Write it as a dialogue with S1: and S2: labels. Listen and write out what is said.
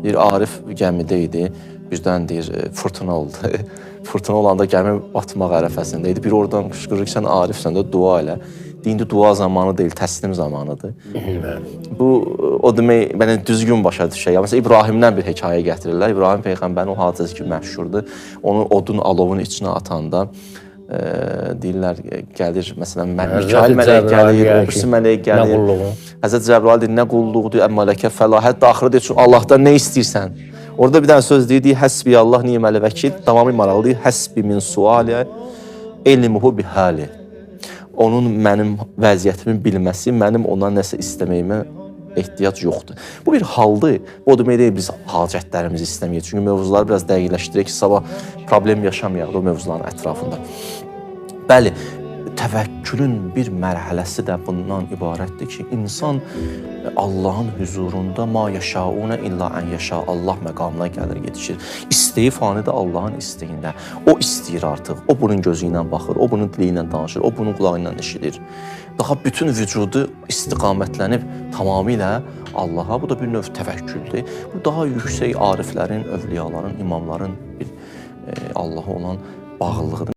S1: Bir Arif gəmidə idi, birdən deyir, fırtına oldu. Fırtına olanda gəmi batmaq ərəfəsində idi. Bir oradan qışqırır ki, sən Arifsən də dua elə. İndi dua zamanı deyil, təslim zamanıdır. Bu, o demək, mənə düzgün başa düşək. Məsələn, İbrahimdən bir hekayə gətirirlər. İbrahim Peyğəmbərin o hadisəsi ki, məşhurdur. Onu odun alovun içinə atanda deyirlər, gəlir, məsələn, Mikail mələk gəlir, o birisi mələk gəlir. Həzrət Cəbrail deyir, nə qulluqdur, əmmələkə fəla, hətta axırı deyir, Allahdan nə istəyirsən? Orada bir dənə söz deyir, həsbi Allah ni'məl vəkil, tamamı maralı deyir, həsbi min sualə, elmuhu bihali. Onun mənim vəziyyətimi bilməsi, mənim ona nəsə istəməyimə ehtiyac yoxdur. Bu bir haldır. O demək deyil, biz hacətlərimizi istəməyik. Çünki mövzuları biraz dəqiqləşdirək ki, sabah problem yaşamayaq o mövzuların ətrafında. Bəli, təvəkkülün bir mərhələsi də bundan ibarətdir ki, insan Allahın huzurunda ma yaşauna illa ən yaşa Allah məqamına gəlir, yetişir. İstəyi fani də Allahın istəyində. O istəyir artıq. O bunun gözü ilə baxır, o bunun dili ilə danışır, o bunun qulağı ilə eşidir. Daha bütün vücudu istiqamətlənib tamamilə Allaha. Bu da bir növ təvəkküldür. Bu daha yüksək ariflərin, övliyaların, imamların bir Allaha olan bağlılığıdır.